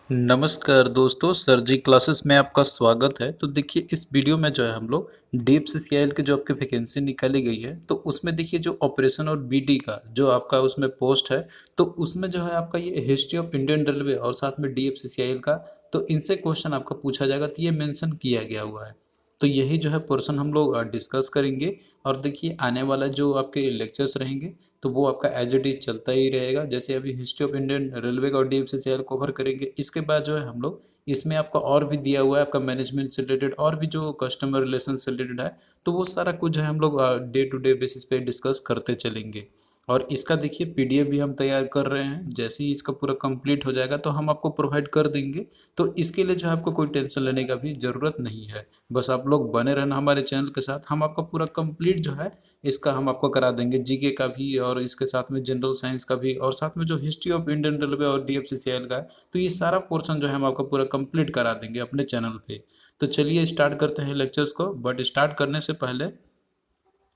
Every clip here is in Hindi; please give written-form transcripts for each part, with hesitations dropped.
नमस्कार दोस्तों, सर जी क्लासेस में आपका स्वागत है। तो देखिए इस वीडियो में जो है हम लोग डीएफसीसीआईएल की जो आपकी वैकेंसी निकाली गई है, तो उसमें देखिए जो ऑपरेशन और बीडी का जो आपका उसमें पोस्ट है, तो उसमें जो है आपका ये हिस्ट्री ऑफ इंडियन रेलवे और साथ में डीएफसीसीआईएल का, तो इनसे क्वेश्चन आपका पूछा जाएगा, तो ये मेंशन किया गया हुआ है। तो यही जो है पोर्शन हम लोग डिस्कस करेंगे। और देखिए आने वाला जो आपके लेक्चर्स रहेंगे, तो वो आपका एज इट इज चलता ही रहेगा। जैसे अभी हिस्ट्री ऑफ इंडियन रेलवे का और डीएफसीसीआईएल कवर करेंगे, इसके बाद जो है हम लोग इसमें आपका और भी दिया हुआ है आपका मैनेजमेंट से रिलेटेड और भी जो कस्टमर रिलेशन से रिलेटेड है, तो वो सारा कुछ जो है हम लोग डे टू डे बेसिस पे डिस्कस करते चलेंगे। और इसका देखिए पीडीएफ भी हम तैयार कर रहे हैं, जैसे ही इसका पूरा कंप्लीट हो जाएगा तो हम आपको प्रोवाइड कर देंगे। तो इसके लिए जो है आपको कोई टेंशन लेने का भी ज़रूरत नहीं है। बस आप लोग बने रहना हमारे चैनल के साथ, हम आपका पूरा कंप्लीट जो है इसका हम आपको करा देंगे, जीके का भी और इसके साथ में जनरल साइंस का भी और साथ में जो हिस्ट्री ऑफ इंडियन रेलवे और डीएफसीसीआईएल का है, तो ये सारा पोर्शन जो है हम आपको पूरा कंप्लीट करा देंगे अपने चैनल पे। तो चलिए स्टार्ट करते हैं लेक्चर्स को, बट स्टार्ट करने से पहले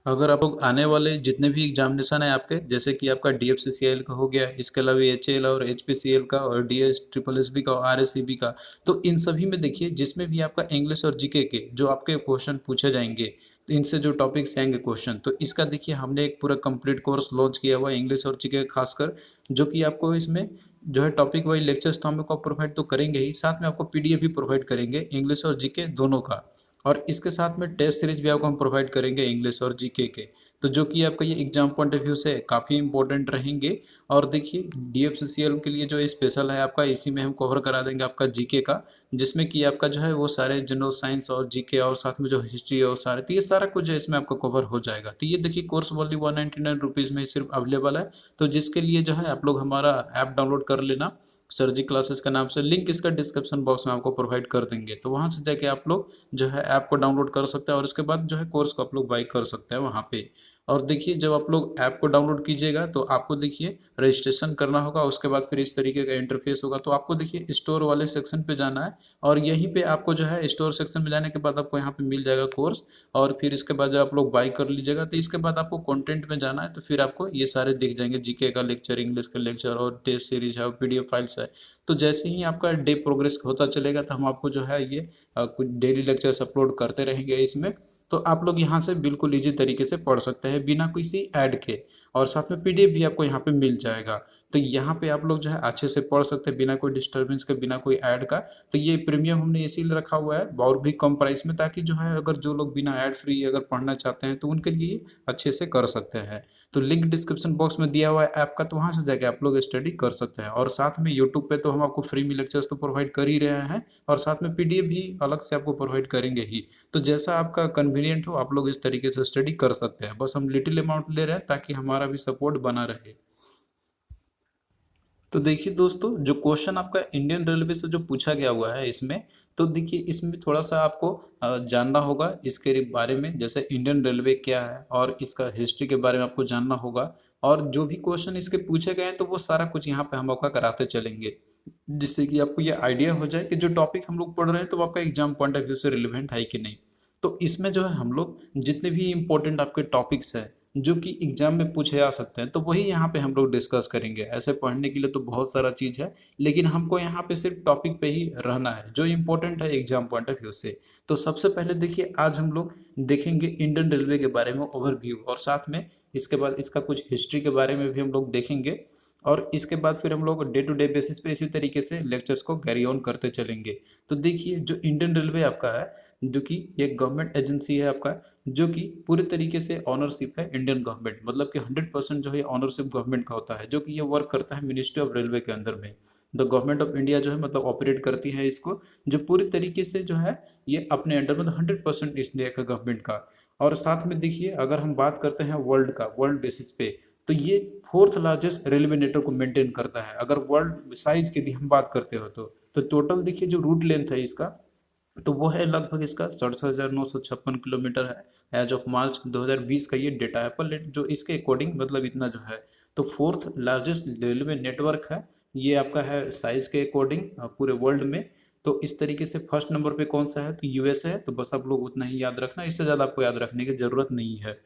अगर आप लोग आने वाले जितने भी एग्जामिनेशन है आपके, जैसे कि आपका डीएफसीसीआईएल का हो गया, इसके अलावा एचएएल और एचपीसीएल का और डीएस ट्रिपल एसबी का और आरएससीबी का, तो इन सभी में देखिए जिसमें भी आपका इंग्लिश और जीके के जो आपके क्वेश्चन पूछे जाएंगे, तो इनसे जो टॉपिक्स आएंगे क्वेश्चन, तो इसका देखिए हमने एक पूरा कंप्लीट कोर्स लॉन्च किया हुआ है इंग्लिश और जीके खासकर, जो कि आपको इसमें जो है टॉपिक वाइज लेक्चर्स तो हम लोग को प्रोवाइड तो करेंगे ही, साथ में आपको पीडीएफ भी प्रोवाइड करेंगे इंग्लिश और जीके दोनों का। और इसके साथ में टेस्ट सीरीज भी आपको हम प्रोवाइड करेंगे इंग्लिश और जीके के, तो जो कि आपका ये एग्जाम पॉइंट ऑफ व्यू से काफ़ी इंपॉर्टेंट रहेंगे। और देखिए डीएफसीसीएल के लिए जो स्पेशल है आपका, इसी में हम कवर करा देंगे आपका जीके का, जिसमें कि आपका जो है वो सारे जनरल साइंस और जीके और साथ में जो हिस्ट्री और सारे, तो ये सारा कुछ जो है इसमें आपको कवर हो जाएगा। तो ये देखिए कोर्स ओनली 199 रुपीज़ में सिर्फ अवेलेबल है। तो जिसके लिए जो है आप लोग हमारा ऐप डाउनलोड कर लेना, सर जी क्लासेस का नाम से, लिंक इसका डिस्क्रिप्शन बॉक्स में आपको प्रोवाइड कर देंगे, तो वहाँ से जाके आप लोग जो है ऐप को डाउनलोड कर सकते हैं और उसके बाद जो है कोर्स को आप लोग बाई कर सकते हैं वहाँ पे। और देखिए जब आप लोग ऐप को डाउनलोड कीजिएगा तो आपको देखिए रजिस्ट्रेशन करना होगा, उसके बाद फिर इस तरीके का इंटरफेस होगा, तो आपको देखिए स्टोर वाले सेक्शन पे जाना है। और यहीं पे आपको जो है स्टोर सेक्शन में जाने के बाद आपको यहाँ पे मिल जाएगा कोर्स। और फिर इसके बाद जब आप लोग बाई कर लीजिएगा, तो इसके बाद आपको कंटेंट में जाना है, तो फिर आपको ये सारे दिख जाएंगे, जीके का लेक्चर, इंग्लिश का लेक्चर और टेस्ट सीरीज है, पीडीएफ फाइल्स है। तो जैसे ही आपका डे प्रोग्रेस होता चलेगा, तो हम आपको जो है ये कुछ डेली लेक्चर्स अपलोड करते रहेंगे इसमें। तो आप लोग यहाँ से बिल्कुल इजी तरीके से पढ़ सकते हैं बिना किसी ऐड के, और साथ में पीडीएफ भी आपको यहाँ पे मिल जाएगा। तो यहाँ पे आप लोग जो है अच्छे से पढ़ सकते हैं बिना कोई डिस्टर्बेंस के, बिना कोई ऐड का। तो ये प्रीमियम हमने इसीलिए रखा हुआ है और भी कम प्राइस में, ताकि जो है अगर जो लोग बिना ऐड फ्री अगर पढ़ना चाहते हैं, तो उनके लिए अच्छे से कर सकते हैं। तो लिंक डिस्क्रिप्शन बॉक्स में दिया हुआ है ऐप का, तो वहाँ से जाके आप लोग स्टडी कर सकते हैं। और साथ में यूट्यूब पे तो हम आपको फ्री में लेक्चर्स तो प्रोवाइड कर ही रहे हैं, और साथ में पीडीएफ भी अलग से आपको प्रोवाइड करेंगे ही। तो जैसा आपका कन्वीनियंट हो आप लोग इस तरीके से स्टडी कर सकते हैं, बस हम लिटिल अमाउंट ले रहे हैं ताकि हमारा भी सपोर्ट बना रहे। तो देखिए दोस्तों, जो क्वेश्चन आपका इंडियन रेलवे से जो पूछा गया हुआ है इसमें, तो देखिए इसमें थोड़ा सा आपको जानना होगा इसके बारे में, जैसे इंडियन रेलवे क्या है और इसका हिस्ट्री के बारे में आपको जानना होगा। और जो भी क्वेश्चन इसके पूछे गए हैं, तो वो सारा कुछ यहाँ पे हम आपका कराते चलेंगे, जिससे कि आपको ये आइडिया हो जाए कि जो टॉपिक हम लोग पढ़ रहे हैं, तो वो आपका एग्जाम पॉइंट ऑफ व्यू से रिलेवेंट है कि नहीं। तो इसमें जो है हम लोग जितने भी इंपॉर्टेंट आपके टॉपिक्स हैं जो कि एग्जाम में पूछे जा सकते हैं, तो वही यहाँ पे हम लोग डिस्कस करेंगे। ऐसे पढ़ने के लिए तो बहुत सारा चीज़ है, लेकिन हमको यहाँ पे सिर्फ टॉपिक पे ही रहना है जो इम्पोर्टेंट है एग्जाम पॉइंट ऑफ व्यू से। तो सबसे पहले देखिए आज हम लोग देखेंगे इंडियन रेलवे के बारे में ओवरव्यू, और साथ में इसके बाद इसका कुछ हिस्ट्री के बारे में भी हम लोग देखेंगे। और इसके बाद फिर हम लोग डे टू डे बेसिस पे इसी तरीके से लेक्चर्स को कैरी ऑन करते चलेंगे। तो देखिए जो इंडियन रेलवे आपका है, जो कि एक गवर्नमेंट एजेंसी है आपका, जो कि पूरे तरीके से ऑनरशिप है इंडियन गवर्नमेंट, मतलब कि 100% जो है ऑनरशिप गवर्नमेंट का होता है, जो कि ये वर्क करता है मिनिस्ट्री ऑफ रेलवे के अंदर में। द गवर्नमेंट ऑफ इंडिया जो है मतलब ऑपरेट करती है इसको, जो पूरी तरीके से जो है ये अपने अंडर में 100% इंडिया का गवर्नमेंट का। और साथ में देखिए अगर हम बात करते हैं वर्ल्ड का, वर्ल्ड बेसिस पे, तो ये फोर्थ लार्जेस्ट रेलवे नेटवर्क को मेंटेन करता है। अगर वर्ल्ड साइज की हम बात करते हो तो टोटल देखिए जो रूट लेंथ है इसका, तो वो है लगभग इसका 67,956 किलोमीटर है। एज ऑफ मार्च 2020 का ये डेटा है, पर जो इसके अकॉर्डिंग मतलब इतना जो है, तो फोर्थ लार्जेस्ट रेलवे नेटवर्क है ये आपका है साइज के अकॉर्डिंग पूरे वर्ल्ड में। तो इस तरीके से फर्स्ट नंबर पे कौन सा है, तो यूएस है। तो बस आप लोग उतना ही याद रखना, इससे ज़्यादा आपको याद रखने की ज़रूरत नहीं है।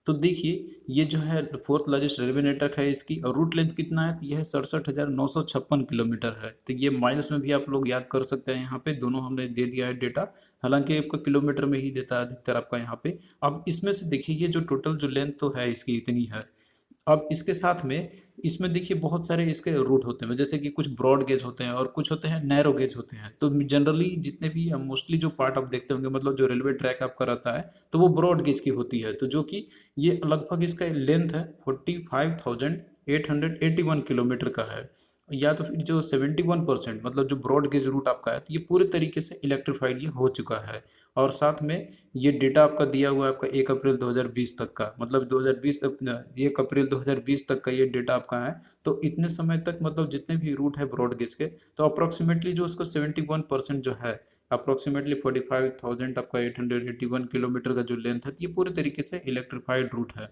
तो देखिए ये जो है फोर्थ लार्जेस्ट रेलवे नेटवर्क है इसकी, और रूट लेंथ कितना है, तो ये है 67,956 किलोमीटर है। तो ये माइल्स में भी आप लोग याद कर सकते हैं, यहाँ पे दोनों हमने दे दिया है डेटा, हालांकि आपका किलोमीटर में ही देता है अधिकतर आपका यहाँ पे। अब इसमें से देखिए ये जो टोटल जो लेंथ तो है इसकी इतनी है। अब इसके साथ में इसमें देखिए बहुत सारे इसके रूट होते हैं, जैसे कि कुछ ब्रॉड गेज होते हैं और कुछ होते हैं नैरो गेज होते हैं। तो जनरली जितने भी मोस्टली जो पार्ट आप देखते होंगे, मतलब जो रेलवे ट्रैक आपका रहता है, तो वो ब्रॉड गेज की होती है, तो जो कि ये लगभग इसका लेंथ है 45,881 किलोमीटर का है। या तो फिर जो 71% मतलब जो ब्रॉड गेज रूट आपका है, तो ये पूरे तरीके से इलेक्ट्रीफाइड ये हो चुका है। और साथ में ये डेटा आपका दिया हुआ है आपका 1 अप्रैल 2020 तक का, मतलब 2020 1 अप्रैल 2020 तक का ये डेटा आपका है। तो इतने समय तक मतलब जितने भी रूट है ब्रॉड गेज के, तो अप्रोक्सीमेटली जो उसका 71% जो है, अप्रोक्सीमेटली 45,000 आपका 881 किलोमीटर का जो लेंथ है, तो ये पूरे तरीके से इलेक्ट्रीफाइड रूट है।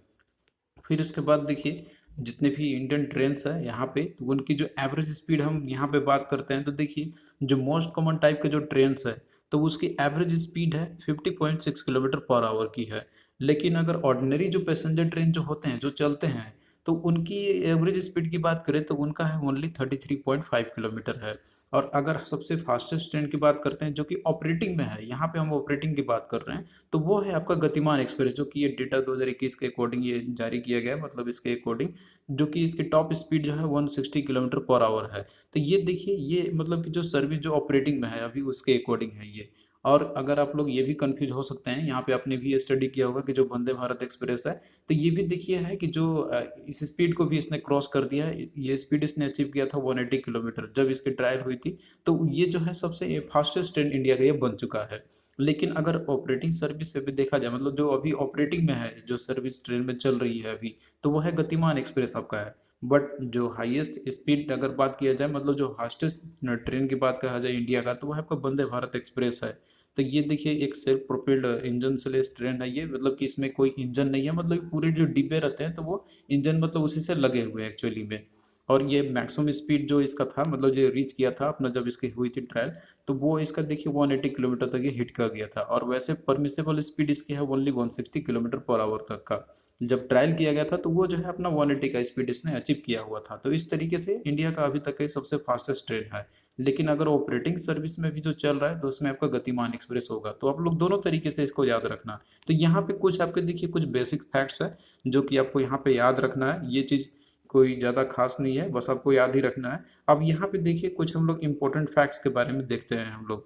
फिर इसके बाद देखिए जितने भी इंडियन ट्रेन्स है यहाँ पे, तो उनकी जो एवरेज स्पीड हम यहाँ पे बात करते हैं, तो देखिए जो मोस्ट कॉमन टाइप के जो ट्रेन्स है, तो उसकी एवरेज स्पीड है 50.6 किलोमीटर पर आवर की है। लेकिन अगर ऑर्डिनरी जो पैसेंजर ट्रेन जो होते हैं जो चलते हैं, तो उनकी एवरेज स्पीड की बात करें तो उनका है ओनली 33.5 किलोमीटर है। और अगर सबसे फास्टेस्ट ट्रेन की बात करते हैं जो कि ऑपरेटिंग में है, यहाँ पे हम ऑपरेटिंग की बात कर रहे हैं, तो वो है आपका गतिमान एक्सप्रेस, जो कि ये डेटा 2021 के अकॉर्डिंग ये जारी किया गया है, मतलब इसके अकॉर्डिंग, जो कि इसकी टॉप स्पीड जो है 160 किलोमीटर पर आवर है। तो ये देखिए ये मतलब कि जो सर्विस जो ऑपरेटिंग में है अभी उसके अकॉर्डिंग है ये। और अगर आप लोग ये भी कंफ्यूज हो सकते हैं, यहाँ पे आपने भी स्टडी किया होगा कि जो वंदे भारत एक्सप्रेस है, तो ये भी देखिए है कि जो इस स्पीड को भी इसने क्रॉस कर दिया है। ये स्पीड इसने अचीव किया था 180 किलोमीटर जब इसकी ट्रायल हुई थी। तो ये जो है सबसे फास्टेस्ट ट्रेन इंडिया का ये बन चुका है। लेकिन अगर ऑपरेटिंग सर्विस से भी देखा जाए, मतलब जो अभी ऑपरेटिंग में है जो सर्विस ट्रेन में चल रही है अभी, तो वो है गतिमान एक्सप्रेस आपका है। बट जो हाईएस्ट स्पीड अगर बात किया जाए, मतलब जो फास्टेस्ट ट्रेन की बात कहा जाए इंडिया का, तो वो है आपका वंदे भारत एक्सप्रेस है। तो ये देखिए एक सेल्फ प्रोपेल्ड इंजन से लेस ट्रेन है ये, मतलब कि इसमें कोई इंजन नहीं है, मतलब पूरे जो डिब्बे रहते हैं तो वो इंजन मतलब उसी से लगे हुए हैं एक्चुअली में। और ये मैक्सिमम स्पीड जो इसका था, मतलब जो रीच किया था अपना जब इसकी हुई थी ट्रायल, तो वो इसका देखिए 180 किलोमीटर तक ये हिट कर गया था। और वैसे परमिसेबल स्पीड इसकी है ओनली 160 किलोमीटर पर आवर तक का। जब ट्रायल किया गया था तो वो जो है अपना 180 का स्पीड इसने अचीव किया हुआ था। तो इस तरीके से इंडिया का अभी तक का सबसे फास्टेस्ट ट्रेन है। लेकिन अगर ऑपरेटिंग सर्विस में भी जो चल रहा है, तो उसमें आपका गतिमान एक्सप्रेस होगा। तो आप लोग दोनों तरीके से इसको याद रखना। तो यहाँ पे कुछ आपके देखिए कुछ बेसिक फैक्ट्स है जो कि आपको यहाँ पे याद रखना है। ये चीज़ कोई ज़्यादा खास नहीं है, बस आपको याद ही रखना है। अब यहाँ पे देखिए कुछ हम लोग इम्पोर्टेंट फैक्ट्स के बारे में देखते हैं हम लोग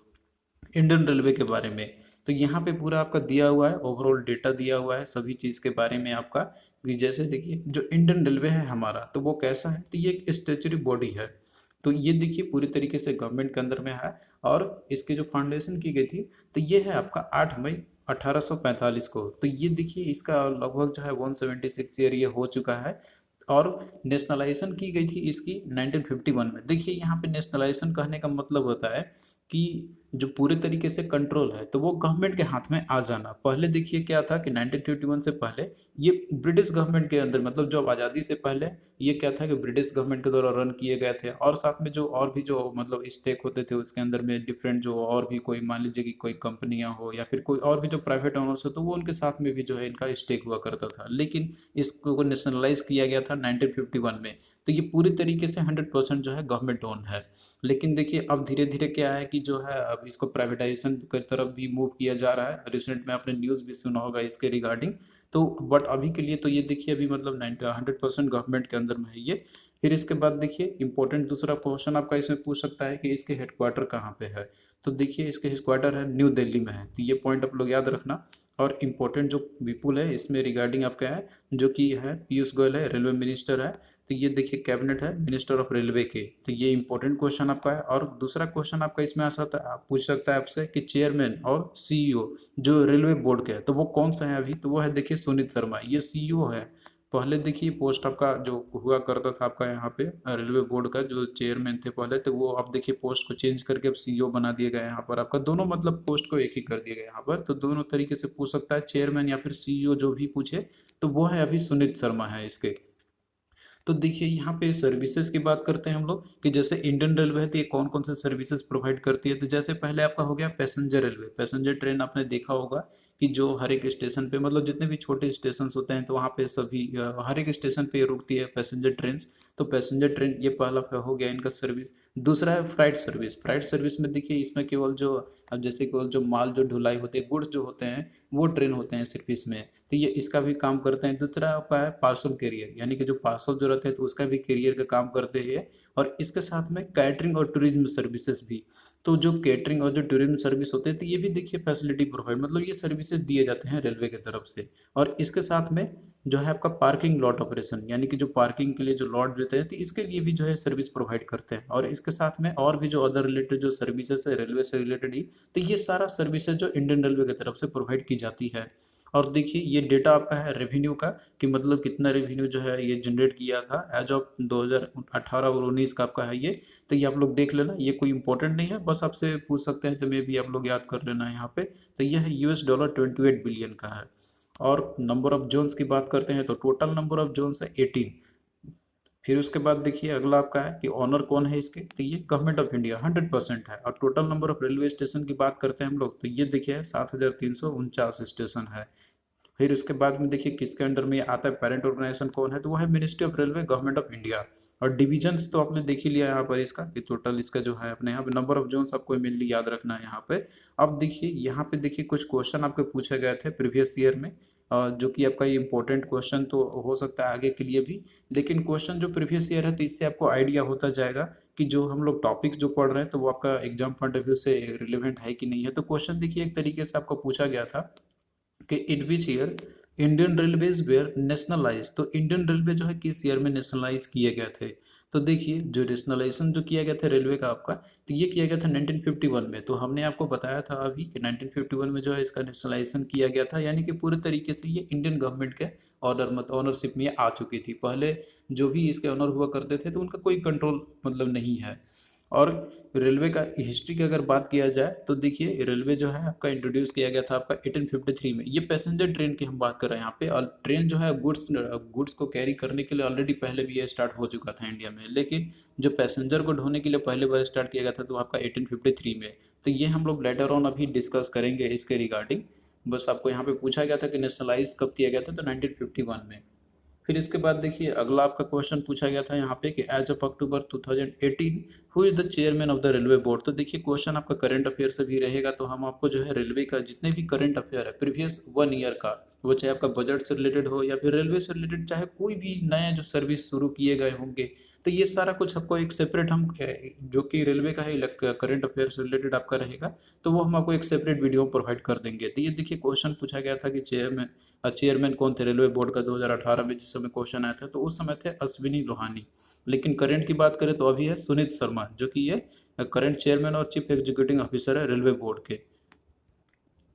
इंडियन रेलवे के बारे में। तो यहाँ पे पूरा आपका दिया हुआ है, ओवरऑल डेटा दिया हुआ है सभी चीज़ के बारे में आपका, कि जैसे देखिए जो इंडियन रेलवे है हमारा, तो वो कैसा है, तो ये एक स्टेचुरी बॉडी है। तो ये देखिए पूरी तरीके से गवर्नमेंट के अंदर में है। और इसकी जो फाउंडेशन की गई थी, तो ये है आपका 8 मई 1845 को। तो ये देखिए इसका लगभग जो है 176 ईयर ये हो चुका है। और नेशनलाइजेशन की गई थी इसकी 1951 में। देखिए यहाँ पे नेशनलाइजेशन कहने का मतलब होता है कि जो पूरे तरीके से कंट्रोल है तो वो गवर्नमेंट के हाथ में आ जाना। पहले देखिए क्या था कि 1951 से पहले ये ब्रिटिश गवर्नमेंट के अंदर, मतलब जो आज़ादी से पहले ये क्या था कि ब्रिटिश गवर्नमेंट के द्वारा रन किए गए थे। और साथ में जो और भी जो मतलब स्टेक होते थे उसके अंदर में डिफरेंट जो और भी कोई मान लीजिए कि कोई कंपनियां हो या फिर कोई और भी जो प्राइवेट ओनर्स हो, तो वो उनके साथ में भी जो है इनका स्टेक हुआ करता था। लेकिन इसको नेशनलाइज किया गया था 1951 में। तो ये पूरी तरीके से 100% जो है गवर्नमेंट ओन है। लेकिन देखिए अब धीरे धीरे क्या है कि जो है अब इसको प्राइवेटाइजेशन की तरफ भी मूव किया जा रहा है। रिसेंट में आपने न्यूज़ भी सुना होगा इसके रिगार्डिंग। तो बट अभी के लिए तो ये देखिए अभी मतलब 100% गवर्नमेंट के अंदर में है ये। फिर इसके बाद देखिए इंपॉर्टेंट दूसरा क्वेश्चन आपका इसमें पूछ सकता है कि इसके हेडक्वार्टर कहाँ पे है। तो देखिए इसके हेडक्वार्टर है न्यू दिल्ली में है। तो ये पॉइंट आप लोग याद रखना। और इम्पोर्टेंट जो विपुल है इसमें रिगार्डिंग आपका है, जो कि है पीयूष गोयल है, रेलवे मिनिस्टर है। तो ये देखिए कैबिनेट है मिनिस्टर ऑफ रेलवे के। तो ये इंपॉर्टेंट क्वेश्चन आपका है। और दूसरा क्वेश्चन आपका इसमें आ सकता है, आप पूछ सकता है आपसे कि चेयरमैन और सीईओ जो रेलवे बोर्ड के है, तो वो कौन सा है अभी, तो वो है देखिए सुनीत शर्मा, ये सीईओ है। पहले देखिए पोस्ट आपका जो हुआ करता था आपका यहाँ पे रेलवे बोर्ड का जो चेयरमैन थे पहले, तो वो अब देखिए पोस्ट को चेंज करके अब सीईओ बना दिया गया है यहाँ पर आपका। दोनों मतलब पोस्ट को एक ही कर दिया गया यहाँ पर। तो दोनों तरीके से पूछ सकता है, चेयरमैन या फिर सीईओ जो भी पूछे, तो वो है अभी सुनीत शर्मा है इसके। तो देखिए यहाँ पे सर्विसेज की बात करते हैं हम लोग कि जैसे इंडियन रेलवे है तो ये कौन कौन से सर्विसेज प्रोवाइड करती है। तो जैसे पहले आपका हो गया पैसेंजर रेलवे, पैसेंजर ट्रेन आपने देखा होगा कि जो हर एक स्टेशन पे मतलब जितने भी छोटे स्टेशन होते हैं तो वहाँ पे सभी हर एक स्टेशन पे रुकती है पैसेंजर ट्रेन। तो पैसेंजर ट्रेन ये पहला हो गया इनका सर्विस। दूसरा है फ्राइट सर्विस। फ्राइट सर्विस में देखिए इसमें केवल जो अब जैसे केवल जो माल जो ढुलाई होती है, गुड्स जो होते हैं वो ट्रेन होते हैं सिर्फ इसमें, तो ये इसका भी काम करते हैं। दूसरा आपका है पार्सल कैरियर, यानी कि जो पार्सल जो रहते हैं तो उसका भी कैरियर का काम करते हैं। और इसके साथ में कैटरिंग और टूरिज्म सर्विसेज भी। तो जो कैटरिंग और जो टूरिज्म सर्विस होते हैं तो ये भी देखिए फैसिलिटी प्रोवाइड, मतलब ये सर्विसेज दिए जाते हैं रेलवे की तरफ से। और इसके साथ में जो है आपका पार्किंग लॉट ऑपरेशन, यानी कि जो पार्किंग के लिए जो लॉट देते हैं तो इसके लिए भी जो है सर्विस प्रोवाइड करते हैं। और इसके साथ में और भी जो अदर रिलेटेड जो सर्विसेज है रेलवे से रिलेटेड ही, तो ये सारा सर्विसेज जो इंडियन रेलवे की तरफ से प्रोवाइड की जाती है। और देखिए ये डेटा आपका है रेवेन्यू का, कि मतलब कितना रेवेन्यू जो है ये जनरेट किया था एज ऑफ 2018 और 19 का आपका है ये। तो ये आप लोग देख लेना, ये कोई इंपॉर्टेंट नहीं है, बस आपसे पूछ सकते हैं तो मे भी आप लोग याद कर लेना है यहाँ पे। तो ये है $28 बिलियन का है। और नंबर ऑफ जोन्स की बात करते हैं तो टोटल नंबर ऑफ जोन्स है 18। फिर उसके बाद देखिए अगला आपका है कि ऑनर कौन है इसके, तो ये गवर्नमेंट ऑफ इंडिया 100% है। और total number of railway station की बात करते हैं हम लोग, तो ये देखिए 7,349 स्टेशन है। फिर उसके बाद में देखिए किसके अंडर में ये आता है, पेरेंट ऑर्गेनाइजेशन कौन है, तो वो है ministry of railway government of India. और डिविजन्स तो आपने देख ही लिया यहाँ पर इसका, कि टोटल इसका जो है अपने यहाँ पे नंबर ऑफ जोन्स आपको मेनली याद रखना है यहाँ पे। अब देखिए यहाँ पे देखिए कुछ क्वेश्चन आपके पूछे गए थे प्रीवियस ईयर में, जो कि आपका ये इंपॉर्टेंट क्वेश्चन तो हो सकता है आगे के लिए भी, लेकिन क्वेश्चन जो प्रीवियस ईयर है तो इससे आपको आइडिया होता जाएगा कि जो हम लोग टॉपिक्स जो पढ़ रहे हैं तो वो आपका एग्जाम पॉइंट ऑफ व्यू से रिलेवेंट है कि नहीं है। तो क्वेश्चन देखिए एक तरीके से आपको पूछा गया था कि in which year Indian railways were nationalise, तो इंडियन रेलवे जो है किस ईयर में नेशनलाइज किए गए थे। तो देखिए जो नेशनलाइजेशन जो किया गया था रेलवे का आपका, तो ये किया गया था 1951 में। तो हमने आपको बताया था अभी कि 1951 में जो है इसका नेशनलाइजेशन किया गया था, यानी कि पूरे तरीके से ये इंडियन गवर्नमेंट के ऑनरशिप में आ चुकी थी। पहले जो भी इसके ऑनर हुआ करते थे तो उनका कोई कंट्रोल मतलब नहीं है। और रेलवे का हिस्ट्री की अगर बात किया जाए तो देखिए रेलवे जो है आपका इंट्रोड्यूस किया गया था आपका 1853 में। ये पैसेंजर ट्रेन की हम बात कर रहे हैं यहाँ पे, और ट्रेन जो है गुड्स को कैरी करने के लिए ऑलरेडी पहले भी ये स्टार्ट हो चुका था इंडिया में, लेकिन जो पैसेंजर को ढोने के लिए पहले बार स्टार्ट किया गया था तो आपका 1853 में। तो ये हम लोग लेटर ऑन अभी डिस्कस करेंगे इसके रिगार्डिंग। बस आपको यहाँ पे पूछा गया था कि नेशनलाइज कब किया गया था, तो 1951 में। फिर इसके बाद देखिए अगला आपका क्वेश्चन पूछा गया था यहाँ पे कि as of October 2018 who is the chairman of the railway board. तो देखिए क्वेश्चन आपका करंट अफेयर से भी रहेगा, तो हम आपको जो है रेलवे का जितने भी करंट अफेयर है प्रीवियस 1 ईयर का, वो चाहे आपका बजट से रिलेटेड हो या फिर रेलवे से रिलेटेड, चाहे कोई भी नया जो सर्विस शुरू किए गए होंगे, तो ये सारा कुछ आपको एक सेपरेट हम जो कि रेलवे का है करंट अफेयर से रिलेटेड आपका रहेगा, तो वो हम आपको एक सेपरेट वीडियो प्रोवाइड कर देंगे। तो ये देखिए क्वेश्चन पूछा गया था कि चेयरमैन कौन थे रेलवे बोर्ड का 2018 में, जिस समय क्वेश्चन आया था तो उस समय थे अश्विनी लोहानी। लेकिन करंट की बात करें तो अभी है सुनीत शर्मा, जो कि ये करंट चेयरमैन और चीफ एग्जीक्यूटिव ऑफिसर है रेलवे बोर्ड के।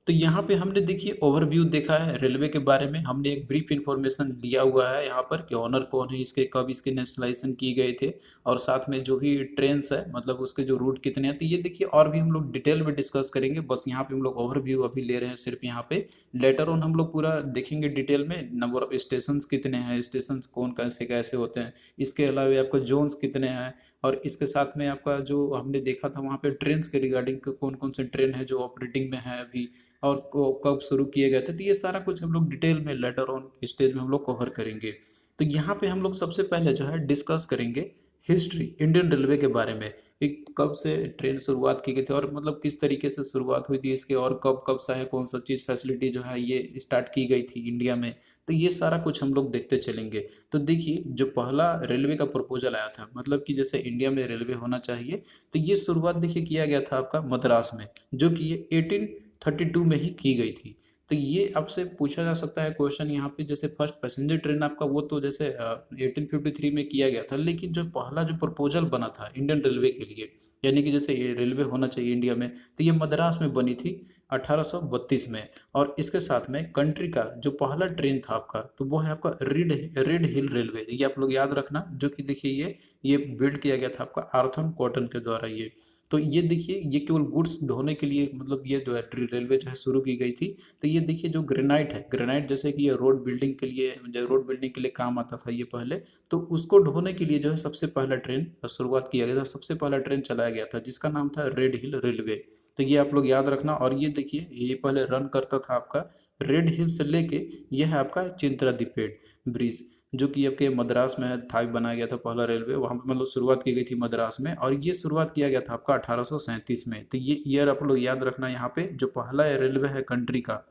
तो यहाँ पे हमने देखिए ओवरव्यू देखा है रेलवे के बारे में, हमने एक ब्रीफ इंफॉर्मेशन दिया हुआ है यहाँ पर कि ऑनर कौन है इसके, कब इसके नेशनलाइजेशन किए गए थे, और साथ में जो भी ट्रेन्स है मतलब उसके जो रूट कितने हैं, तो ये देखिए और भी हम लोग डिटेल में डिस्कस करेंगे। बस यहाँ पे हम लोग ओवरव्यू अभी ले रहे हैं सिर्फ यहाँ पे, लेटर ऑन हम लोग पूरा देखेंगे डिटेल में, नंबर ऑफ स्टेशन कितने हैं, स्टेशन कौन कैसे कैसे होते हैं, इसके अलावा आपका जोन्स कितने हैं, और इसके साथ में आपका जो हमने देखा था वहाँ पे ट्रेन के रिगार्डिंग कौन कौन से ट्रेन है जो ऑपरेटिंग में है अभी, और कब शुरू किए गए थे, तो ये सारा कुछ हम लोग डिटेल में लेटर ऑन स्टेज में हम लोग कवर करेंगे। तो यहाँ पे हम लोग सबसे पहले जो है डिस्कस करेंगे हिस्ट्री इंडियन रेलवे के बारे में, कि कब से ट्रेन शुरुआत की गई थी और मतलब किस तरीके से शुरुआत हुई थी इसके, और कब कब सा है कौन सा चीज़ फैसिलिटी जो है ये स्टार्ट की गई थी इंडिया में। तो ये सारा कुछ हम लोग देखते चलेंगे। तो देखिए जो पहला रेलवे का प्रपोजल आया था, मतलब कि जैसे इंडिया में रेलवे होना चाहिए, तो ये शुरुआत देखिए किया गया था आपका मद्रास में, जो कि ये 1832 में ही की गई थी। तो ये आपसे पूछा जा सकता है क्वेश्चन यहाँ पे, जैसे फर्स्ट पैसेंजर ट्रेन आपका वो तो जैसे 1853 में किया गया था, लेकिन जो पहला जो प्रपोजल बना था इंडियन रेलवे के लिए, यानी कि जैसे ये रेलवे होना चाहिए इंडिया में, तो ये मद्रास में बनी थी 1832 में। और इसके साथ में कंट्री का जो पहला ट्रेन था आपका, तो वो है आपका रेड हिल रेलवे, ये आप लोग याद रखना, जो कि देखिए ये बिल्ड किया गया था आपका आर्थर कॉटन के द्वारा ये। तो ये देखिए, ये केवल गुड्स ढोने के लिए मतलब ये जो है रेलवे जो है शुरू की गई थी। तो ये देखिए जो ग्रेनाइट है, ग्रेनाइट जैसे कि ये रोड बिल्डिंग के लिए, जो रोड बिल्डिंग के लिए काम आता था ये पहले, तो उसको ढोने के लिए जो है सबसे पहला ट्रेन शुरुआत किया गया था, सबसे पहला ट्रेन चलाया गया था जिसका नाम था रेड हिल रेलवे। तो ये आप लोग याद रखना। और ये देखिए, ये पहले रन करता था आपका रेड हिल से लेके, ये है आपका चिंतरा दीपेट ब्रिज, जो कि आपके मद्रास में है, था बनाया गया था पहला रेलवे वहाँ पे, मतलब शुरुआत की गई थी मद्रास में। और ये शुरुआत किया गया था आपका 1837 में। तो ये ईयर आप लोग याद रखना यहाँ पे। जो पहला रेलवे है कंट्री का,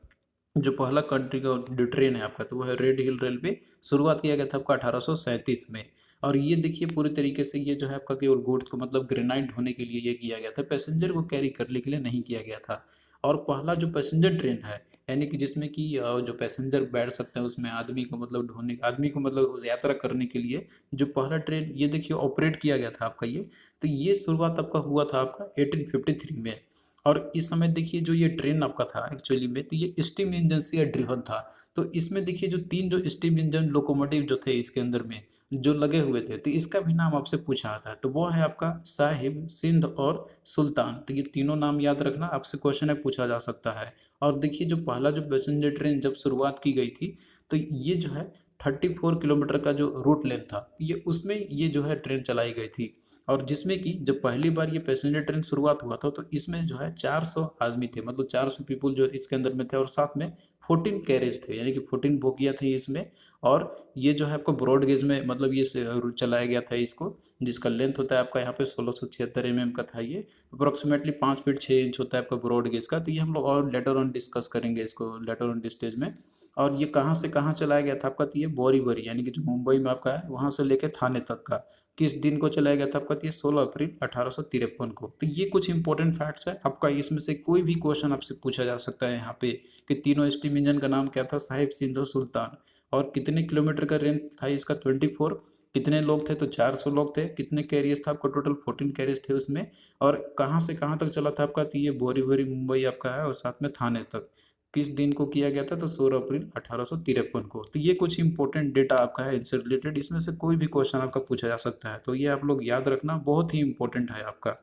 जो पहला कंट्री का जो ट्रेन है आपका, तो वो है रेड हिल रेलवे। शुरुआत किया गया था आपका 1837 में। और ये देखिए पूरी तरीके से ये जो है आपका केवल गुड्स को मतलब ग्रेनाइट ढोने के लिए ये किया गया था, पैसेंजर को कैरी करने के लिए नहीं किया गया था। और पहला जो पैसेंजर ट्रेन है, यानी कि जिसमें कि जो पैसेंजर बैठ सकते हैं उसमें, आदमी को मतलब ढोने, आदमी को मतलब यात्रा करने के लिए जो पहला ट्रेन ये देखिए ऑपरेट किया गया था आपका ये। तो ये शुरुआत आपका हुआ था आपका 1853 में। और इस समय देखिए जो ये ट्रेन आपका था एक्चुअली में, तो ये स्टीम इंजन से ड्रिवन था। तो इसमें देखिए जो तीन जो स्टीम इंजन लोकोमोटिव जो थे इसके अंदर में जो लगे हुए थे, तो इसका भी नाम आपसे पूछा आता है। तो वो है आपका साहिब, सिंध और सुल्तान। तो ये तीनों नाम याद रखना, आपसे क्वेश्चन है पूछा जा सकता है। और देखिए जो पहला जो पैसेंजर ट्रेन जब शुरुआत की गई थी, तो ये जो है 34 किलोमीटर का जो रूट लेंथ था, ये उसमें ये जो है ट्रेन चलाई गई थी। और जिसमें कि जब पहली बार ये पैसेंजर ट्रेन शुरुआत हुआ था, तो इसमें जो है 400 आदमी थे, मतलब 400 पीपल जो इसके अंदर में थे। और साथ में 14 कैरेज थे, यानी कि 14 बोगियाँ थी इसमें। और ये जो है आपको ब्रॉड गेज में मतलब ये चलाया गया था इसको, जिसका लेंथ होता है आपका यहाँ पे 1676 का था ये। अप्रोक्सीमेटली 5 फीट 6 इंच होता है आपका ब्रॉड गेज का। तो ये हम लोग और लेटर ऑन डिस्कस करेंगे इसको, लेटर ऑन स्टेज में। और ये कहाँ से कहाँ चलाया गया था आपका, तो ये बोरीवली, यानी कि जो मुंबई में आपका है वहाँ से लेके थाने तक का। किस दिन को चलाया गया था आपका, तो ये 16 अप्रैल 1853 को। तो ये कुछ इंपॉर्टेंट फैक्ट्स है आपका, इसमें से कोई भी क्वेश्चन आपसे पूछा जा सकता है यहाँ पे कि तीनों स्टीम इंजन का नाम क्या था, साहिब, सिंध और सुल्तान। और कितने किलोमीटर का रेंज था इसका, 24। कितने लोग थे, तो 400 लोग थे। कितने कैरियर्स था आपका, टोटल 14 कैरियर्स थे उसमें। और कहाँ से कहाँ तक चला था आपका, तो ये बोरीवली मुंबई आपका है, और साथ में थाने तक। किस दिन को किया गया था, तो 16 अप्रैल 1853 को। तो ये कुछ इंपॉर्टेंट डेटा आपका है इनसे रिलेटेड, इसमें से कोई भी क्वेश्चन आपका पूछा जा सकता है। तो ये आप लोग याद रखना, बहुत ही इंपॉर्टेंट है आपका।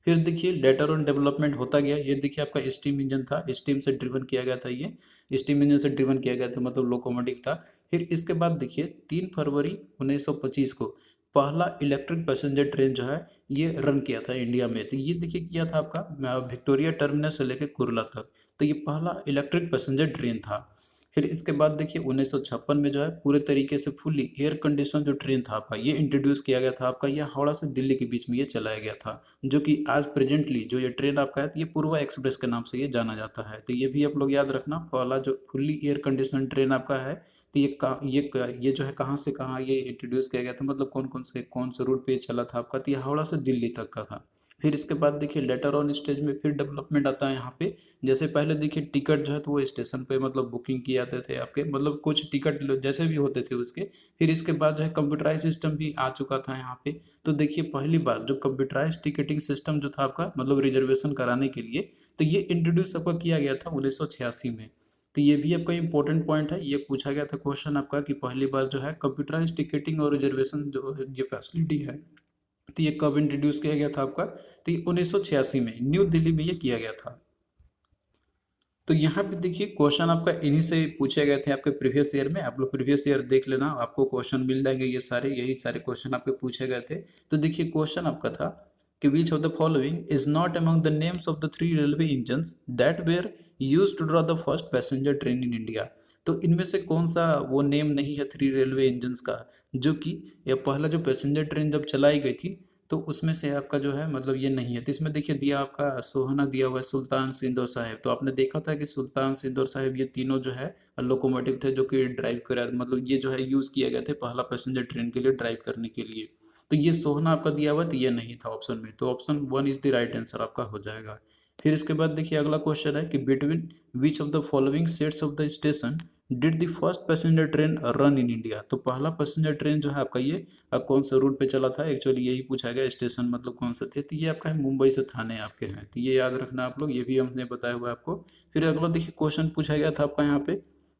फिर देखिए लेटर ऑन डेवलपमेंट होता गया। ये देखिए आपका स्टीम इंजन था, स्टीम से ड्रिवन किया गया था ये, स्टीम इंजन से ड्रिवन किया गया था, मतलब लोकोमोटिव था। फिर इसके बाद देखिए 3 फरवरी 1925 को पहला इलेक्ट्रिक पैसेंजर ट्रेन जो है ये रन किया था इंडिया में। तो ये देखिए किया था आपका विक्टोरिया टर्मिनस से लेकर कुर्ला तक। तो ये पहला इलेक्ट्रिक पैसेंजर ट्रेन था। फिर इसके बाद देखिए 1956 में जो है पूरे तरीके से फुल्ली एयर कंडीशन जो ट्रेन था आपका ये इंट्रोड्यूस किया गया था आपका, ये हावड़ा से दिल्ली के बीच में ये चलाया गया था। जो कि आज प्रेजेंटली जो ये ट्रेन आपका है, तो ये पूर्वा एक्सप्रेस के नाम से ये जाना जाता है। तो ये भी आप लोग याद रखना, पहला जो फुल्ली एयर कंडीशन ट्रेन आपका है, तो ये जो है कहाँ से कहाँ ये इंट्रोड्यूस किया गया था, मतलब कौन से रूट पे ये चला था आपका, तो ये हावड़ा से दिल्ली तक का था। फिर इसके बाद देखिए लेटर ऑन स्टेज में फिर डेवलपमेंट आता है यहाँ पे। जैसे पहले देखिए टिकट जो है तो वो स्टेशन पे मतलब बुकिंग किए जाते थे आपके, मतलब कुछ टिकट जैसे भी होते थे उसके। फिर इसके बाद जो है कंप्यूटराइज सिस्टम भी आ चुका था यहाँ पे। तो देखिए पहली बार जो कंप्यूटराइज टिकटिंग सिस्टम जो था आपका, मतलब रिजर्वेशन कराने के लिए, तो ये इंट्रोड्यूस आपका किया गया था 1986 में। तो ये भी आपका इंपॉर्टेंट पॉइंट है, ये पूछा गया था क्वेश्चन आपका कि पहली बार जो है कंप्यूटराइज टिकटिंग और रिजर्वेशन जो ये फैसिलिटी है, तो ये कब इंट्रोड्यूस किया गया था आपका, तो ये 1986 में न्यू दिल्ली में ये किया गया था। तो यहाँ पे देखिए क्वेश्चन आपका इन्हीं से पूछे गए थे आपके प्रीवियस ईयर में। आप लोग प्रीवियस ईयर देख लेना, आपको क्वेश्चन मिल जाएंगे, ये सारे यही सारे क्वेश्चन आपके पूछे गए थे। तो देखिए क्वेश्चन आपका था कि which of the following is not among the names of the 3 railway engines that were used to draw the first passenger train in India. तो इनमें से कौन सा वो नेम नहीं है 3 रेलवे इंजन्स का, जो कि यह पहला जो पैसेंजर ट्रेन जब चलाई गई थी, तो उसमें से आपका जो है मतलब ये नहीं है। तो इसमें देखिए दिया आपका सोहना दिया हुआ है, सुल्तान, सिंध और साहिब। तो आपने देखा था कि सुल्तान, सिंध और साहिब ये तीनों जो है लोकोमोटिव थे, जो कि ड्राइव करा, मतलब ये जो है यूज़ किए गए थे पहला पैसेंजर ट्रेन के लिए ड्राइव करने के लिए। तो ये सोहना आपका दिया हुआ, तो ये नहीं था ऑप्शन में। तो option 1 is the right answer आपका हो जाएगा। फिर इसके बाद देखिए अगला क्वेश्चन है कि between which of the following sets of the station did the first passenger train run in India. तो पहला पैसेंजर ट्रेन जो है आपका ये कौन सा रूट पे चला था, एक्चुअली यही पूछा गया, स्टेशन मतलब कौन से थे। तो ये आपका है मुंबई से थाने आपके हैं, तो ये याद रखना आप लोग, ये भी हमने बताया हुआ है आपको। फिर अगला देखिए क्वेश्चन पूछा गया था आपका यहाँ पे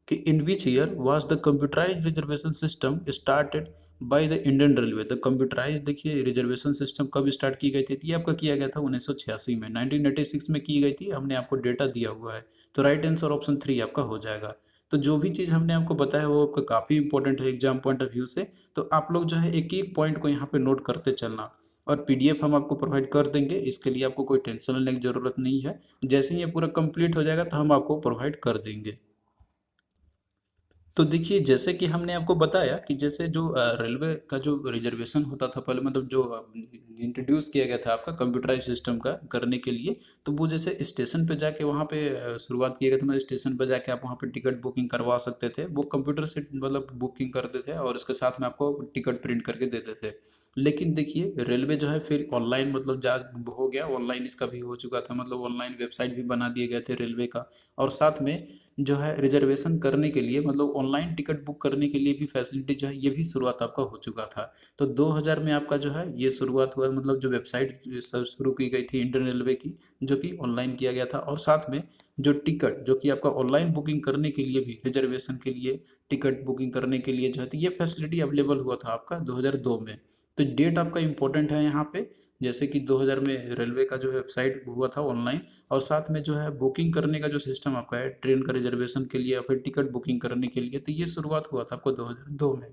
कि in which year was the computerise reservation system started by the Indian railway. The computerise देखिए रिजर्वेशन सिस्टम कब स्टार्ट की गई थी, तो ये आपका किया गया था 1986 में, 1986 में की गई थी। हमने आपको डेटा दिया हुआ है, तो राइट आंसर ऑप्शन 3 आपका हो जाएगा। तो जो भी चीज़ हमने आपको बताया वो आपका काफ़ी इंपॉर्टेंट है एग्जाम पॉइंट ऑफ व्यू से। तो आप लोग जो है एक एक पॉइंट को यहाँ पे नोट करते चलना, और पीडीएफ हम आपको प्रोवाइड कर देंगे, इसके लिए आपको कोई टेंशन लेने की ज़रूरत नहीं है। जैसे ही ये पूरा कंप्लीट हो जाएगा तो हम आपको प्रोवाइड कर देंगे। तो देखिए जैसे कि हमने आपको बताया कि जैसे जो रेलवे का जो रिजर्वेशन होता था पहले, मतलब जो इंट्रोड्यूस किया गया था आपका कंप्यूटराइज सिस्टम का करने के लिए, तो वो जैसे स्टेशन पे जाके वहाँ पे शुरुआत किया गया था, मतलब स्टेशन पे जाके आप वहाँ पे टिकट बुकिंग करवा सकते थे, वो कंप्यूटर से मतलब बुकिंग करते थे और उसके साथ में आपको टिकट प्रिंट करके देते थे। लेकिन देखिए रेलवे जो है फिर ऑनलाइन मतलब जा हो गया, ऑनलाइन इसका भी हो चुका था, मतलब ऑनलाइन वेबसाइट भी बना दिए गए थे रेलवे का। और साथ में जो है रिजर्वेशन करने के लिए, मतलब ऑनलाइन टिकट बुक करने के लिए भी फैसिलिटी जो है ये भी शुरुआत आपका हो चुका था। तो 2000 में आपका जो है ये शुरुआत हुआ, मतलब जो वेबसाइट शुरू की गई थी इंडियन रेलवे की, जो कि ऑनलाइन किया गया था। और साथ में जो टिकट जो कि आपका ऑनलाइन बुकिंग करने के लिए भी, रिजर्वेशन के लिए टिकट बुकिंग करने के लिए जो है, तो ये फैसिलिटी अवेलेबल हुआ था आपका 2002 में। तो डेट आपका इंपॉर्टेंट है यहाँ पे, जैसे कि 2000 में रेलवे का जो वेबसाइट हुआ था ऑनलाइन, और साथ में जो है बुकिंग करने का जो सिस्टम आपका है ट्रेन का रिजर्वेशन के लिए या फिर टिकट बुकिंग करने के लिए, तो ये शुरुआत हुआ था आपको 2002 में।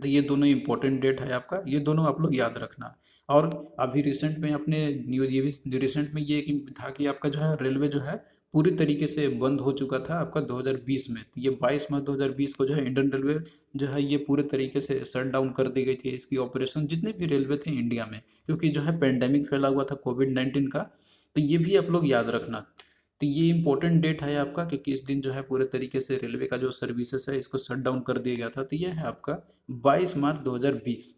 तो ये दोनों इंपॉर्टेंट डेट है आपका, ये दोनों आप लोग याद रखना। और अभी रिसेंट में अपने न्यूज ये भी रिसेंट में ये कि था कि आपका जो है रेलवे जो है पूरी तरीके से बंद हो चुका था आपका 2020 में। तो ये 22 मार्च 2020 को जो है इंडियन रेलवे जो है ये पूरे तरीके से शट डाउन कर दी गई थी, इसकी ऑपरेशन जितने भी रेलवे थे इंडिया में, क्योंकि जो है पेंडेमिक फैला हुआ था कोविड-19 का। तो ये भी आप लोग याद रखना। तो ये इंपॉर्टेंट डेट है आपका, क्योंकि इस दिन जो है पूरे तरीके से रेलवे का जो सर्विसेज है इसको शट डाउन कर दिया गया था। तो ये है आपका 22 मार्च 2020।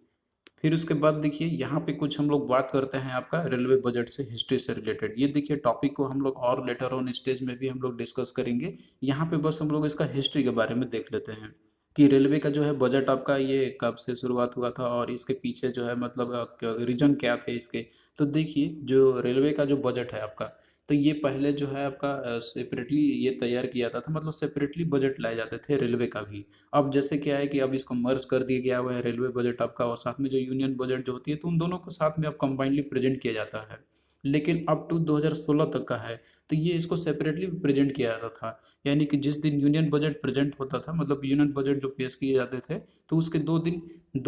फिर उसके बाद देखिए यहाँ पे कुछ हम लोग बात करते हैं आपका रेलवे बजट से हिस्ट्री से रिलेटेड। ये देखिए टॉपिक को हम लोग और लेटर ऑन स्टेज में भी हम लोग डिस्कस करेंगे। यहाँ पे बस हम लोग इसका हिस्ट्री के बारे में देख लेते हैं कि रेलवे का जो है बजट आपका ये कब से शुरुआत हुआ था और इसके पीछे जो है मतलब रीजन क्या थे इसके। तो देखिए जो रेलवे का जो बजट है आपका, तो ये पहले जो है आपका सेपरेटली ये तैयार किया जाता था, मतलब सेपरेटली बजट लाए जाते थे रेलवे का भी। अब जैसे क्या है कि अब इसको मर्ज कर दिया गया हुआ है रेलवे बजट आपका, और साथ में जो यूनियन बजट जो होती है, तो उन दोनों को साथ में अब कंबाइनली प्रेजेंट किया जाता है। लेकिन अब टू 2016 तक का है, तो ये इसको सेपरेटली प्रेजेंट किया जाता था। यानी कि जिस दिन यूनियन बजट प्रेजेंट होता था, मतलब यूनियन बजट जो पेश किए जाते थे, तो उसके 2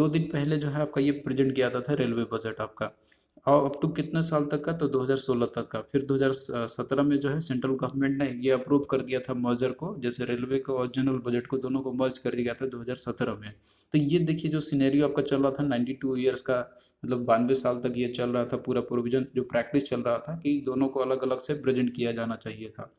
दिन पहले जो है आपका ये प्रेजेंट किया जाता था रेलवे बजट आपका। और अप टू कितने साल तक का, तो 2016 तक का। फिर 2017 में जो है सेंट्रल गवर्नमेंट ने ये अप्रूव कर दिया था मर्जर को, जैसे रेलवे को और जनरल बजट को दोनों को मर्ज कर दिया गया था 2017 में। तो ये देखिए जो सिनेरियो आपका चल रहा था 92 ईयर्स का, मतलब 92 साल तक ये चल रहा था पूरा प्रोविजन जो प्रैक्टिस चल रहा था कि दोनों को अलग अलग से प्रेजेंट किया जाना चाहिए था।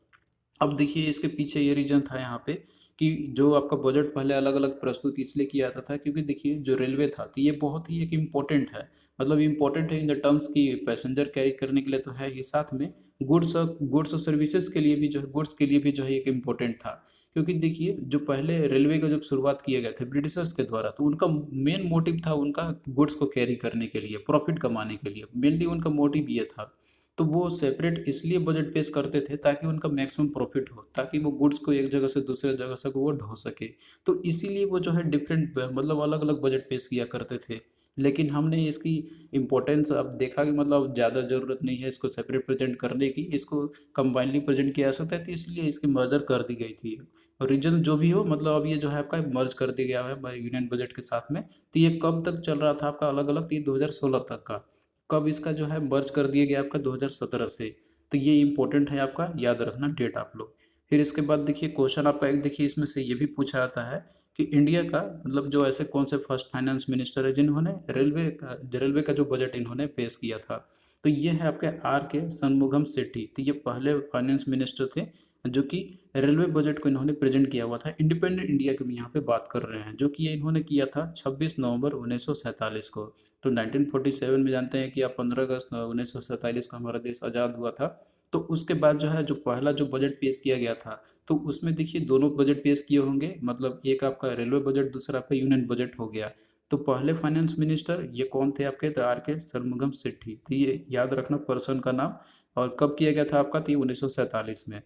अब देखिए इसके पीछे ये रीज़न था यहाँ पे कि जो आपका बजट पहले अलग अलग प्रस्तुत इसलिए किया जाता था क्योंकि देखिए जो रेलवे था तो ये बहुत ही एक इम्पोर्टेंट है, मतलब इम्पोर्टेंट है इन द टर्म्स की पैसेंजर कैरी करने के लिए तो है ही, साथ में गुड्स और सर्विसेज के लिए भी जो है, गुड्स के लिए भी जो है एक इम्पोर्टेंट था। क्योंकि देखिए जो पहले रेलवे का जब शुरुआत किया गया था ब्रिटिशर्स के द्वारा, तो उनका मेन मोटिव था उनका गुड्स को कैरी करने के लिए, प्रॉफिट कमाने के लिए, मेनली उनका मोटिव ये था। तो वो सेपरेट इसलिए बजट पेश करते थे ताकि उनका मैक्सिमम प्रॉफिट हो, ताकि वो गुड्स को एक जगह से दूसरे जगह से वो ढो सके। तो इसीलिए वो जो है डिफरेंट मतलब अलग अलग बजट पेश किया करते थे। लेकिन हमने इसकी इम्पोर्टेंस अब देखा कि मतलब ज़्यादा ज़रूरत नहीं है इसको सेपरेट प्रेजेंट करने की, इसको कंबाइनली प्रेजेंट किया जा सकता है, तो इसलिए इसकी मर्जर कर दी गई थी। और रीजन जो भी हो, मतलब अब ये जो है आपका मर्ज कर दिया गया है यूनियन बजट के साथ में। तो ये कब तक चल रहा था आपका अलग अलग, ये 2016 तक का। कब इसका जो है मर्ज कर दिया गया आपका 2017 से। तो ये इंपॉर्टेंट है आपका, याद रखना डेट आप लोग। फिर इसके बाद देखिए क्वेश्चन आपका एक देखिए इसमें से ये भी पूछा जाता है कि इंडिया का मतलब जो ऐसे कौन से फर्स्ट फाइनेंस मिनिस्टर है जिन्होंने रेलवे का जो बजट इन्होंने पेश किया था। तो ये है आपके आर के शनमुगम सेठी। तो ये पहले फाइनेंस मिनिस्टर थे जो कि रेलवे बजट को इन्होंने प्रेजेंट किया हुआ था। इंडिपेंडेंट इंडिया की हम यहाँ पे बात कर रहे हैं, जो कि ये इन्होंने किया था 26 नवंबर 1947 को। तो 1947 में जानते हैं कि आप 15 अगस्त 1947 को हमारा देश आज़ाद हुआ था। तो उसके बाद जो है जो पहला जो बजट पेश किया गया था, तो उसमें देखिए दोनों बजट पेश किए होंगे, मतलब एक आपका रेलवे बजट, दूसरा आपका यूनियन बजट हो गया। तो पहले फाइनेंस मिनिस्टर ये कौन थे आपके, तो आर के शनमुगम सेठी। तो ये याद रखना पर्सन का नाम। और कब किया गया था आपका, तो ये 1947 में।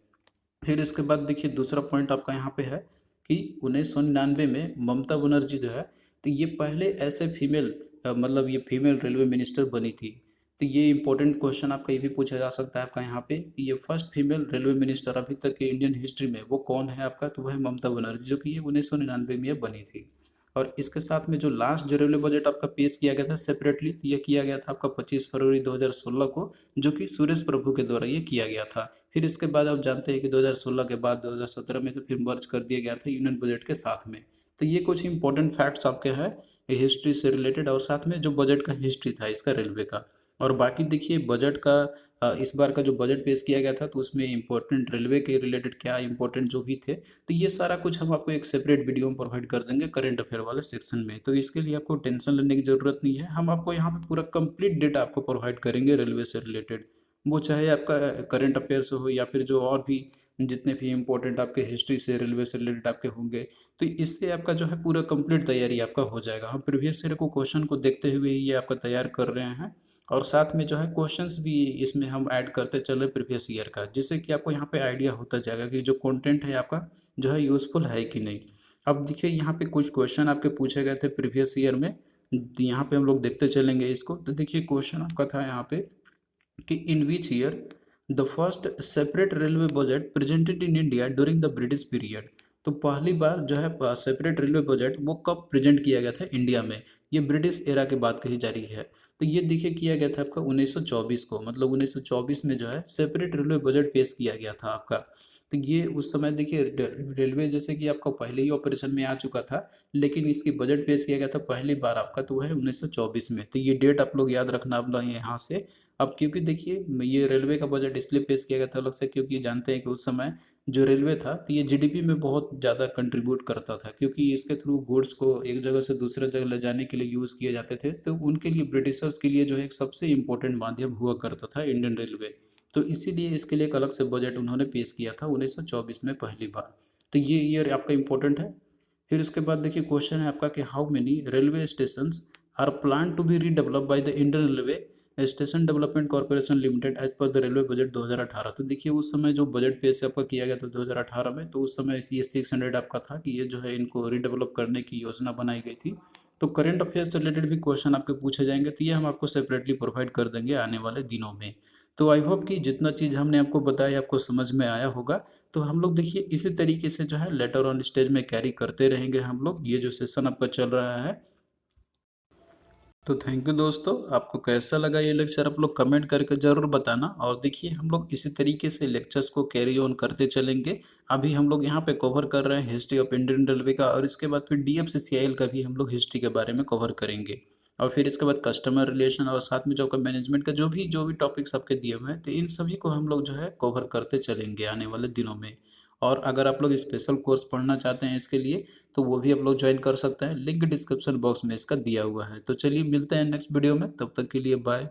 फिर इसके बाद देखिए दूसरा पॉइंट आपका यहाँ पे है कि 1999 में ममता बनर्जी जो है, तो ये पहले ऐसे फीमेल मतलब ये फीमेल रेलवे मिनिस्टर बनी थी। तो ये इंपॉर्टेंट क्वेश्चन आपका ये भी पूछा जा सकता है आपका यहाँ पे, ये फर्स्ट फीमेल रेलवे मिनिस्टर अभी तक के इंडियन हिस्ट्री में वो कौन है आपका, तो वह है ममता बनर्जी, जो कि ये 1999 में ये बनी थी। और इसके साथ में जो लास्ट जो रेलवे बजट आपका पेश किया गया था सेपरेटली, तो ये किया गया था आपका 25 फरवरी 2016 को, जो कि सुरेश प्रभु के द्वारा ये किया गया था। फिर इसके बाद आप जानते हैं कि 2016 के बाद 2017 में तो फिर मर्ज कर दिया गया था यूनियन बजट के साथ में। तो ये कुछ इंपॉर्टेंट फैक्ट्स आपके हैं हिस्ट्री से रिलेटेड, और साथ में जो बजट का हिस्ट्री था इसका रेलवे का। और बाकी देखिए बजट का इस बार का जो बजट पेश किया गया था तो उसमें इंपॉर्टेंट रेलवे के रिलेटेड क्या इंपॉर्टेंट जो भी थे, तो ये सारा कुछ हम आपको एक सेपरेट वीडियो में प्रोवाइड कर देंगे करंट अफेयर वाले सेक्शन में। तो इसके लिए आपको टेंशन लेने की ज़रूरत नहीं है, हम आपको यहाँ पे पूरा कंप्लीट डेटा आपको प्रोवाइड करेंगे रेलवे से रिलेटेड। वो चाहे आपका करंट अफेयर से हो या फिर जो और भी जितने भी इंपॉर्टेंट आपके हिस्ट्री से रेलवे से रिलेटेड आपके होंगे, तो इससे आपका जो है पूरा कंप्लीट तैयारी आपका हो जाएगा। हम प्रीवियस ईयर को क्वेश्चन को देखते हुए ही ये आपका तैयार कर रहे हैं, और साथ में जो है क्वेश्चंस भी इसमें हम ऐड करते चले प्रीवियस ईयर का, जिससे कि आपको यहाँ पे आइडिया होता जाएगा कि जो कंटेंट है आपका जो है यूज़फुल है कि नहीं। अब देखिए यहाँ पे कुछ क्वेश्चन आपके पूछे गए थे प्रीवियस ईयर में, तो यहाँ पे हम लोग देखते चलेंगे इसको। तो देखिए क्वेश्चन आपका था यहाँ पे कि in which year the first separate railway budget presented in India during the British period. तो पहली बार जो है सेपरेट रेलवे बजट वो कब प्रेजेंट किया गया था इंडिया में, ये ब्रिटिश एरा के बाद कही जा रही है। तो ये देखिए किया गया था आपका 1924 को, मतलब 1924 में जो है सेपरेट रेलवे बजट पेश किया गया था आपका। तो ये उस समय देखिए रेलवे जैसे कि आपका पहले ही ऑपरेशन में आ चुका था, लेकिन इसकी बजट पेश किया गया था पहली बार आपका, तो वह है 1924 में। तो ये डेट आप लोग याद रखना आप लोग यहाँ से। अब क्योंकि देखिए ये रेलवे का बजट इसलिए पेश किया गया था अलग से, क्योंकि जानते हैं कि उस समय जो रेलवे था तो ये जीडीपी में बहुत ज़्यादा कंट्रीब्यूट करता था, क्योंकि इसके थ्रू गुड्स को एक जगह से दूसरे जगह ले जाने के लिए यूज़ किए जाते थे। तो उनके लिए ब्रिटिशर्स के लिए जो है एक सबसे इम्पोर्टेंट माध्यम हुआ करता था इंडियन रेलवे। तो इसीलिए इसके लिए एक अलग से बजट उन्होंने पेश किया था 1924 में पहली बार। तो ये ईयर आपका इम्पोर्टेंट है। फिर इसके बाद देखिए क्वेश्चन है आपका कि how many railway station are plan to be redevelop by the Indian railway station development corporation limited as per the railway budget 2018। तो देखिए उस समय जो बजट पेश आपका किया गया था 2018 में, तो उस समय ये 600 आपका था कि ये जो है इनको रीडेवलप करने की योजना बनाई गई थी। तो करंट अफेयर से रिलेटेड भी क्वेश्चन आपके पूछे जाएंगे, तो ये हम आपको सेपरेटली प्रोवाइड कर देंगे आने वाले दिनों में। तो आई होप कि जितना चीज़ हमने आपको बताया आपको समझ में आया होगा। तो हम लोग देखिए इसी तरीके से जो है लेटर ऑन स्टेज में कैरी करते रहेंगे हम लोग, ये जो सेशन आपका चल रहा है। तो थैंक यू दोस्तों, आपको कैसा लगा ये लेक्चर आप लोग कमेंट करके ज़रूर बताना। और देखिए हम लोग इसी तरीके से लेक्चर्स को कैरी ऑन करते चलेंगे। अभी हम लोग यहाँ पे कवर कर रहे हैं हिस्ट्री ऑफ इंडियन रेलवे का, और इसके बाद फिर डीएफसीसीआईएल का भी हम लोग हिस्ट्री के बारे में कवर करेंगे। और फिर इसके बाद कस्टमर रिलेशन और साथ में जो आपका मैनेजमेंट का जो भी टॉपिक्स आपके दिए हुए हैं, तो इन सभी को हम लोग जो है कवर करते चलेंगे आने वाले दिनों में। और अगर आप लोग स्पेशल कोर्स पढ़ना चाहते हैं इसके लिए, तो वो भी आप लोग ज्वाइन कर सकते हैं, लिंक डिस्क्रिप्शन बॉक्स में इसका दिया हुआ है। तो चलिए मिलते हैं नेक्स्ट वीडियो में, तब तक के लिए बाय।